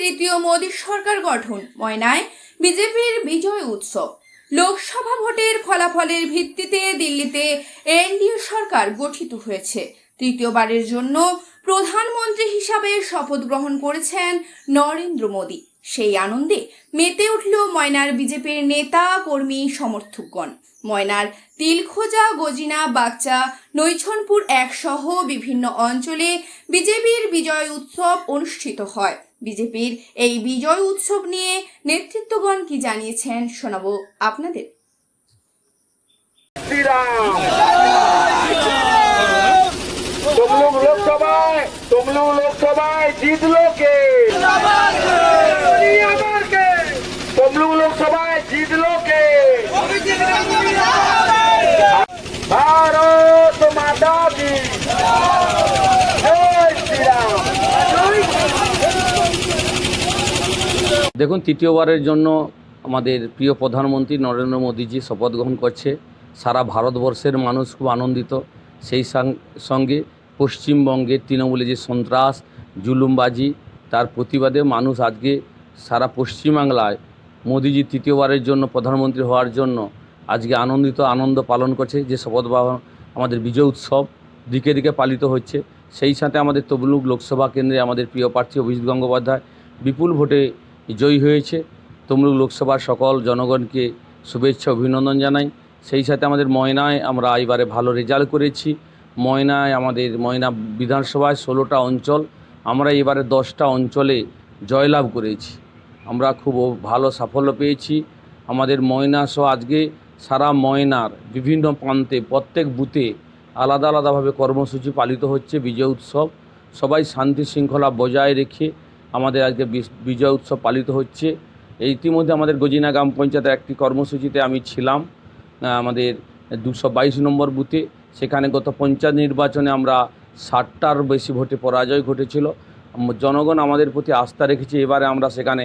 তৃতীয় মোদী সরকার গঠন, ময়নায় বিজেপির বিজয় উৎসব। লোকসভা ভোটের ফলাফলের ভিত্তিতে দিল্লিতে এনডিএ সরকার গঠিত হয়েছে। তৃতীয়বারের জন্য প্রধানমন্ত্রী হিসাবে শপথ গ্রহণ করেছেন নরেন্দ্র মোদী। সেই আনন্দে মেতে উঠল ময়নার বিজেপির নেতা, কর্মী, সমর্থকগণ। ময়নার তিলখোজা, গজিনা, বাগচা, নৈছনপুর সহ বিভিন্ন অঞ্চলে বিজেপির বিজয় উৎসব অনুষ্ঠিত হয়। বিজেপির এই বিজয় উৎসব নিয়ে নেতৃত্বগণ কি জানিয়েছেন শোনাবো আপনাদের। तुम लोग लोकसभाएं जीत लो के तुम लोग लोकसभाएं जीत लो के भारत माता की जय श्री राम। দেখুন, তৃতীয়বারের জন্য আমাদের প্রিয় প্রধানমন্ত্রী নরেন্দ্র মোদীজি শপথ গ্রহণ করছে। সারা ভারতবর্ষের মানুষ খুব আনন্দিত। সেই সঙ্গে পশ্চিমবঙ্গে তৃণমূলে যে সন্ত্রাস, জুলুমবাজি, তার প্রতিবাদে মানুষ আজকে সারা পশ্চিমবাংলায় মোদীজি তৃতীয়বারের জন্য প্রধানমন্ত্রী হওয়ার জন্য আজকে আনন্দ পালন করছে। যে শপথ গ্রহণ আমাদের বিজয় উৎসব দিকে দিকে পালিত হচ্ছে। সেই সাথে আমাদের তমলুক লোকসভা কেন্দ্রে আমাদের প্রিয় প্রার্থী অভিজিৎ গঙ্গোপাধ্যায় বিপুল ভোটে জয়ী হয়েছে। তমলুক লোকসভার সকল জনগণকে শুভেচ্ছা অভিনন্দন জানাই। সেই সাথে আমাদের ময়নায় আমরা এবারে ভালো রেজাল্ট করেছি। ময়নায় আমাদের ময়না বিধানসভায় 16টা অঞ্চল, আমরা এবারে 10টা অঞ্চলে জয়লাভ করেছি। আমরা খুব ভালো সাফল্য পেয়েছি। আমাদের ময়না সহ আজকে সারা ময়নার বিভিন্ন প্রান্তে প্রত্যেক বুথে আলাদা আলাদাভাবে কর্মসূচি পালিত হচ্ছে। বিজয় উৎসব সবাই শান্তি শৃঙ্খলা বজায় রেখে আমাদের আজকে বিজয় উৎসব পালিত হচ্ছে। ইতিমধ্যে আমাদের গজিনা গ্রাম পঞ্চায়েতের একটি কর্মসূচিতে আমি ছিলাম, আমাদের 222 নম্বর বুথে। সেখানে গত পঞ্চায়েত নির্বাচনে আমরা 60টার বেশি ভোটে পরাজয় ঘটেছিল। জনগণ আমাদের প্রতি আস্থা রেখেছে। এবারে আমরা সেখানে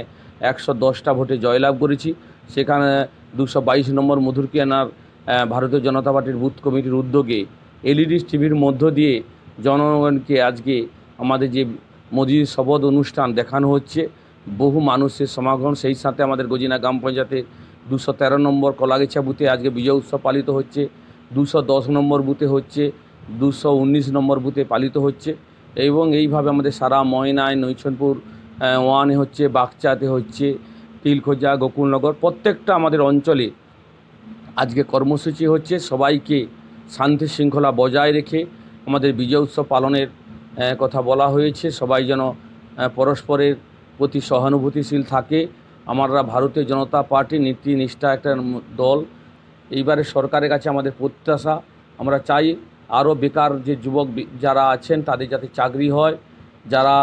110টা ভোটে জয়লাভ করেছি। সেখানে 222 নম্বর মধুরকিয়ানার ভারতীয় জনতা পার্টির বুথ কমিটির উদ্যোগে এলইডি টিভির মধ্য দিয়ে জনগণকে আজকে আমাদের যে মোদীর শপথ অনুষ্ঠান দেখানো হচ্ছে। বহু মানুষের সমাগম। সেই সাথে আমাদের গজিনা গ্রাম পঞ্চায়েতের 213 নম্বর কলাগেছা বুথে আজকে বিজয় উৎসব পালিত হচ্ছে। 210 নম্বর বুথে হচ্ছে, 219 নম্বর বুথে পালিত হচ্ছে। এবং এইভাবে আমাদের সারা ময়নায়, নৈছনপুর 1 হচ্ছে, বাগচাতে হচ্ছে, তিলখোজা, গোকুলনগর প্রত্যেকটা আমাদের অঞ্চলে আজকে কর্মসূচি হচ্ছে। সবাইকে শান্তি শৃঙ্খলা বজায় রেখে আমাদের বিজয় উৎসব পালনের কথা বলা হয়েছে। সবাই যেন পরস্পরের প্রতি সহানুভূতিশীল থাকে। আমরা ভারতীয় জনতা পার্টি নীতি নিষ্ঠা একটা দল। এইবারে সরকারের কাছে আমাদের প্রত্যাশা, আমরা চাই আরও বেকার যে যুবক যারা আছেন তাদের যাতে চাকরি হয়, যারা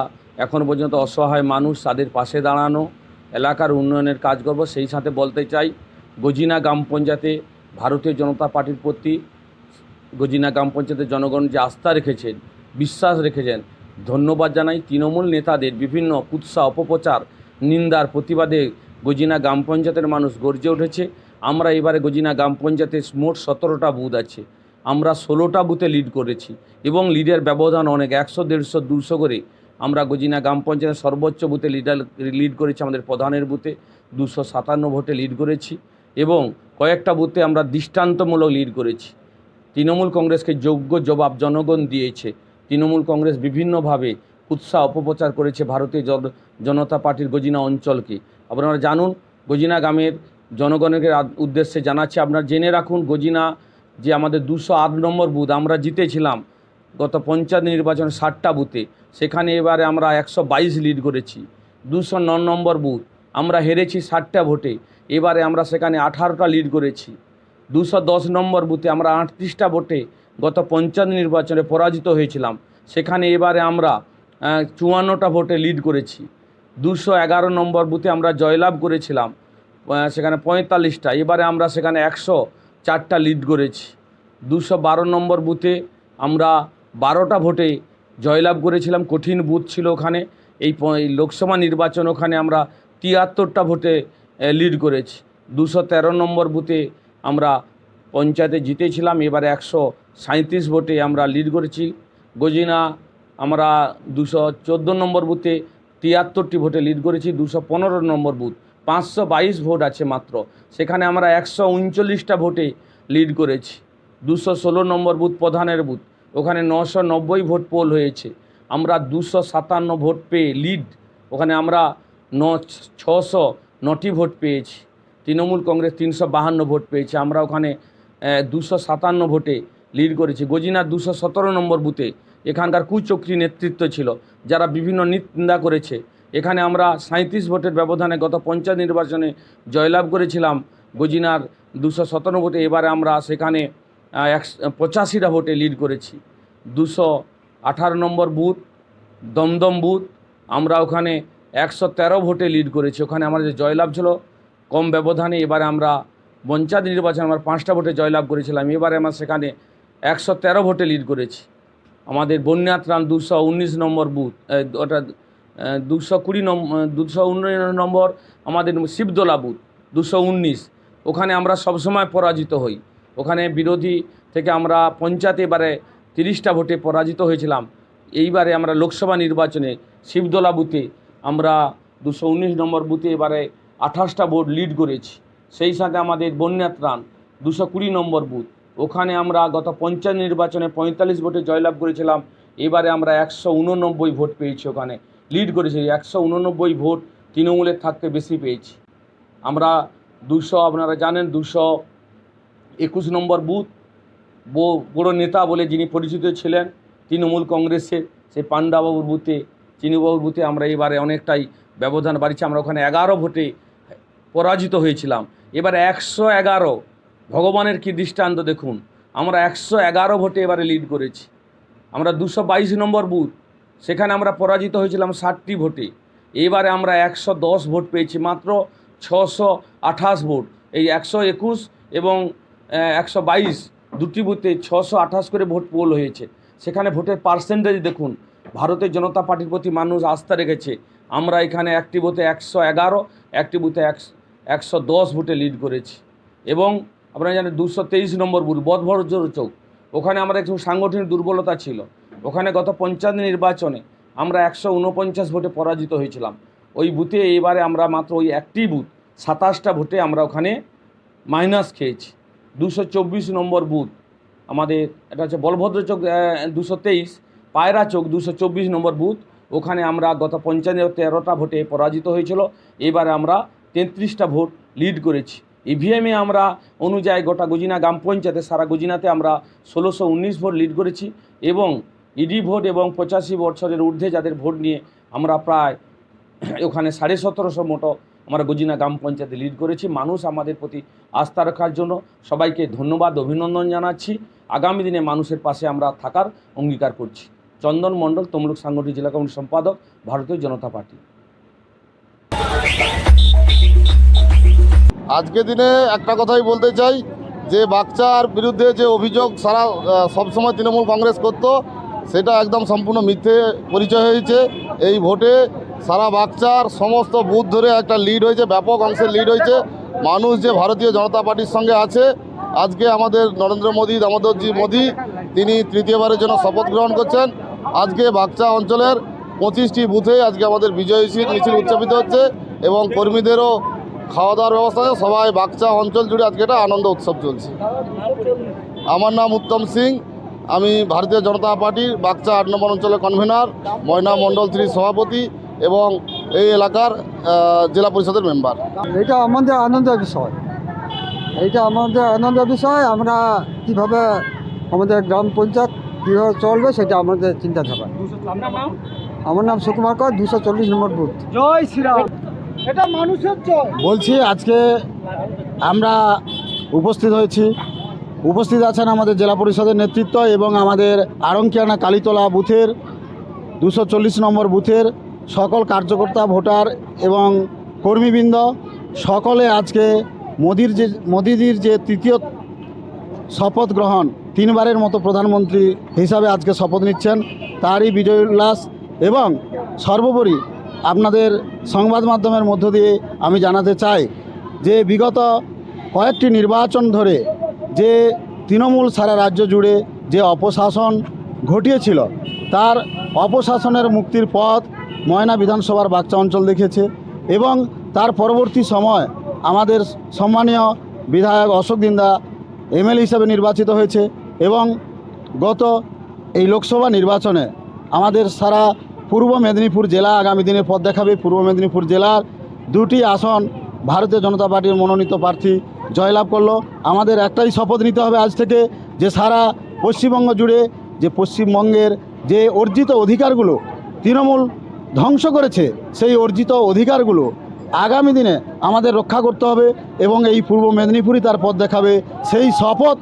এখন পর্যন্ত অসহায় মানুষ তাদের পাশে দাঁড়ানো, এলাকার উন্নয়নের কাজ করব। সেই সাথে বলতে চাই, গজিনা গ্রাম পঞ্চায়েতে ভারতীয় জনতা পার্টির প্রতি গজিনা গ্রাম পঞ্চায়েতের জনগণ যে আস্থা রেখেছেন, বিশ্বাস রেখেছেন, ধন্যবাদ জানাই। তৃণমূল নেতাদের বিভিন্ন কুৎসা, অপপ্রচার, নিন্দার প্রতিবাদে গজিনা গ্রাম পঞ্চায়েতের মানুষ গর্জে উঠেছে। আমরা এবারে গজিনা গ্রাম পঞ্চায়েতে মোট 17টা বুথ আছে, আমরা 16টা বুথে লিড করেছি এবং লিডের ব্যবধান অনেক, 100, 150, 200 করে আমরা গজিনা গ্রাম পঞ্চায়েতের সর্বোচ্চ বুথে লিড করেছি। আমাদের প্রধানের বুথে 257 ভোটে লিড করেছি এবং কয়েকটা বুথে আমরা দৃষ্টান্তমূলক লিড করেছি। তৃণমূল কংগ্রেসকে যোগ্য জবাব জনগণ দিয়েছে। তৃণমূল কংগ্রেস বিভিন্নভাবে কুৎসা অপপ্রচার করেছে ভারতীয় জনতা পার্টির গজিনা অঞ্চলকে। আপনারা জানুন, গজিনা গ্রামের জনগণের উদ্দেশ্যে জানাচ্ছি, আপনারা জেনে রাখুন, গজিনা যে আমাদের 208 নম্বর বুথ আমরা জিতেছিলাম গত পঞ্চায়েত নির্বাচনে 60টা বুথে, সেখানে এবারে আমরা 122 লিড করেছি। 209 নম্বর বুথ আমরা হেরেছি 60টা ভোটে, এবারে আমরা সেখানে 18টা লিড করেছি। 210 নম্বর বুথে আমরা 38টা ভোটে গত পঞ্চায়েত নির্বাচনে পরাজিত হয়েছিলাম, সেখানে এবারে আমরা 54টা ভোটে লিড করেছি। 211 নম্বর বুথে আমরা জয়লাভ করেছিলাম, সেখানে 45টা, এবারে আমরা সেখানে 104টা লিড করেছি। 212 নম্বর বুথে আমরা 12টা ভোটে জয়লাভ করেছিলাম, কঠিন বুথ ছিল ওখানে। এই লোকসভা নির্বাচন ওখানে আমরা 73টা ভোটে লিড করেছি। 213 নম্বর বুথে আমরা পঞ্চায়েতে জিতেছিলাম, এবারে 137 ভোটে আমরা লিড করেছি। গজিনা আমরা 214 নম্বর বুথে 73টি ভোটে লিড করেছি। 215 নম্বর বুথ, 522 ভোট আছে মাত্র, সেখানে আমরা 139টা ভোটে লিড করেছি। 216 নম্বর বুথ প্রধানের বুথ, ওখানে 990 ভোট পোল হয়েছে, আমরা 257 ভোট পেয়ে লিড, ওখানে আমরা 609টি ভোট পেয়েছি। তৃণমূল কংগ্রেস 352 ভোট পেয়েছে, আমরা ওখানে 257 ভোটে লিড করেছি। গজিনার 217 নম্বর বুথে এখানকার কুচক্রী নেতৃত্ব ছিল, যারা বিভিন্ন নিন্দা করেছে, এখানে আমরা 37 ভোটের ব্যবধানে গত পঞ্চায়েত নির্বাচনে জয়লাভ করেছিলাম গজিনার 217 ভোটে। এবারে আমরা সেখানে 85টা ভোটে লিড করেছি। 218 নম্বর বুথ দমদম বুথ, আমরা ওখানে 113 ভোটে লিড করেছি, ওখানে আমাদের যে জয়লাভ ছিল কম ব্যবধানে। এবারে আমরা পঞ্চায়েত নির্বাচনে আমরা 5টা ভোটে জয়লাভ করেছিলাম, এবারে আমরা সেখানে 113 ভোটে লিড করেছি। আমাদের বন্যাত্রাণ 219 নম্বর বুথ, ওটা 219 নম্বর আমাদের শিবদোলা বুথ 219, ওখানে আমরা সবসময় পরাজিত হই। ওখানে বিরোধী থেকে আমরা পঞ্চায়েতে এবারে 30টা ভোটে পরাজিত হয়েছিলাম। এইবারে আমরা লোকসভা নির্বাচনে শিবদোলা বুথে আমরা 219 নম্বর বুথে এবারে 28টা ভোট লিড করেছি। সেই সাথে আমাদের বন্যাত্রাণ 220 নম্বর বুথ, ওখানে আমরা গত পঞ্চায়েত নির্বাচনে 45 ভোটে জয়লাভ করেছিলাম, এবারে আমরা 189 ভোট পেয়েছি, ওখানে লিড করেছি। 189 ভোট তৃণমূলের থাকতে বেশি পেয়েছি আমরা। আপনারা জানেন 221 নম্বর বুথ, বড় নেতা বলে যিনি পরিচিত ছিলেন তৃণমূল কংগ্রেসের, সেই পান্ডাবাবুর বুথে, চিনুবাবুর বুথে আমরা এবারে অনেকটাই ব্যবধান বাড়িয়েছি, আমরা ওখানে 11 ভোটে পরাজিত হয়েছিলাম। এবারে 111, ভগবানের কি দৃষ্টান্ত দেখুন, আমরা 111 ভোটে এবারে লিড করেছি। আমরা 222 নম্বর বুথ, সেখানে আমরা পরাজিত হয়েছিলাম 60টি ভোটে, এবারে আমরা 110 ভোট পেয়েছি, মাত্র 628 ভোট। এই 121 এবং 122 দুটি বুথে 628 করে ভোট পোল হয়েছে। সেখানে ভোটের পার্সেন্টেজ দেখুন, ভারতীয় জনতা পার্টির প্রতি মানুষ আস্থা রেখেছে। আমরা এখানে একটি বুথে 111, একটি বুথে 110 ভোটে লিড করেছি। এবং আপনারা জানেন 223 নম্বর বুথ বদভদ্র চৌক, ওখানে আমরা একটু সাংগঠনিক দুর্বলতা ছিল, ওখানে গত পঞ্চায়েত নির্বাচনে আমরা 149 ভোটে পরাজিত হয়েছিলাম। ওই বুথে এবারে আমরা মাত্র ওই একটি বুথ 27টা ভোটে আমরা ওখানে মাইনাস খেয়েছি। 224 নম্বর বুথ আমাদের, এটা হচ্ছে বলভদ্র চৌক 223, পায়রা চৌক 224 নম্বর বুথ, ওখানে আমরা গত পঞ্চায়েতে 13টা ভোটে পরাজিত হয়েছিল, এবারে আমরা 33টা ভোট লিড করেছি। ইভিএমে আমরা অনুযায়ী গোটা গজিনা গ্রাম পঞ্চায়েতে, সারা গজিনাতে আমরা 1619 ভোট লিড করেছি। এবং ইডি ভোট এবং 85 বছরের ঊর্ধ্বে যাদের ভোট নিয়ে আমরা প্রায় ওখানে 1750 মতো আমরা গজিনা গ্রাম পঞ্চায়েতে লিড করেছি। মানুষ আমাদের প্রতি আস্থা রাখার জন্য সবাইকে ধন্যবাদ, অভিনন্দন জানাচ্ছি। আগামী দিনে মানুষের পাশে আমরা থাকার অঙ্গীকার করছি। চন্দন মণ্ডল, তমলুক সাংগঠনিক জেলা কমিটির সম্পাদক, ভারতীয় জনতা পার্টি। আজকে দিনে একটা কথাই বলতে চাই যে বাগচার বিরুদ্ধে যে অভিযোগ সারা সবসময় তৃণমূল কংগ্রেস করতো, সেটা একদম সম্পূর্ণ মিথ্যে পরিচয় হয়েছে। এই ভোটে সারা বাগচার সমস্ত বুথ ধরে একটা লিড হয়েছে, ব্যাপক অংশের লিড হয়েছে। মানুষ যে ভারতীয় জনতা পার্টির সঙ্গে আছে, আজকে আমাদের নরেন্দ্র মোদী, দামোদরজি মোদী, তিনি তৃতীয়বারের জন্য শপথ গ্রহণ করছেন। আজকে বাগচা অঞ্চলের 25টি বুথে আজকে আমাদের বিজয় মিছিল উদযাপিত হচ্ছে এবং কর্মীদেরও খাওয়া দাওয়ার ব্যবস্থা আছে। সবাই বাগচা অঞ্চল জুড়ে আজকে এটা আনন্দ উৎসব চলছে। আমার নাম উত্তম সিং, আমি ভারতীয় জনতা পার্টির বাগচা 8 নম্বর অঞ্চলের কনভেনার, ময়না মণ্ডল 3 সভাপতি এবং এই এলাকার জেলা পরিষদের মেম্বার। এটা আমাদের আনন্দের বিষয়, আমরা কীভাবে আমাদের গ্রাম পঞ্চায়েত কীভাবে চলবে সেটা আমাদের চিন্তাধারা। আমার নাম সুকুমার কর, 240 নম্বর বুথ। জয় শ্রীরাম। এটা মানুষের জয়। বলছি আজকে আমরা উপস্থিত আছেন আমাদের জেলা পরিষদের নেতৃত্ব এবং আমাদের আড়ংকিয়ানা কালীতলা বুথের 240 নম্বর বুথের সকল কার্যকর্তা, ভোটার এবং কর্মীবৃন্দ সকলে আজকে মোদিজির যে তৃতীয় শপথ গ্রহণ, 3বারের মতো প্রধানমন্ত্রী হিসাবে আজকে শপথ নিচ্ছেন, তারই বিজয় উল্লাস। এবং সর্বোপরি আপনাদের সংবাদ মাধ্যমের মধ্য দিয়ে আমি জানাতে চাই যে বিগত কয়েকটি নির্বাচন ধরে যে তৃণমূল সারা রাজ্য জুড়ে যে অপশাসন ঘটিয়েছিল, তার অপশাসনের মুক্তির পথ ময়না বিধানসভার বাগচা অঞ্চল দেখেছে এবং তার পরবর্তী সময় আমাদের সম্মানীয় বিধায়ক অশোক দিন্দা এমএলএ হিসাবে নির্বাচিত হয়েছে এবং গত এই লোকসভা নির্বাচনে আমাদের সারা পূর্ব মেদিনীপুর জেলা আগামী দিনে পথ দেখাবে। পূর্ব মেদিনীপুর জেলার 2টি আসন ভারতীয় জনতা পার্টির মনোনীত প্রার্থী জয়লাভ করলো। আমাদের একটাই শপথ নিতে হবে আজ থেকে যে সারা পশ্চিমবঙ্গ জুড়ে যে পশ্চিমবঙ্গের যে অর্জিত অধিকারগুলো তৃণমূল ধ্বংস করেছে, সেই অর্জিত অধিকারগুলো আগামী দিনে আমাদের রক্ষা করতে হবে এবং এই পূর্ব মেদিনীপুরই তার পথ দেখাবে। সেই শপথ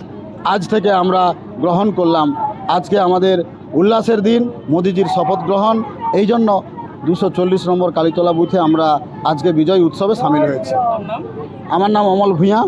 আজ থেকে আমরা গ্রহণ করলাম। আজকে আমাদের উল্লাসের দিন, মোদিজির শপথ গ্রহণ, এই জন্য 240 নম্বর কালীতলা বুথে আমরা আজকে বিজয় উৎসবে সামিল হয়েছি। আমার নাম অমল ভূঁইয়া।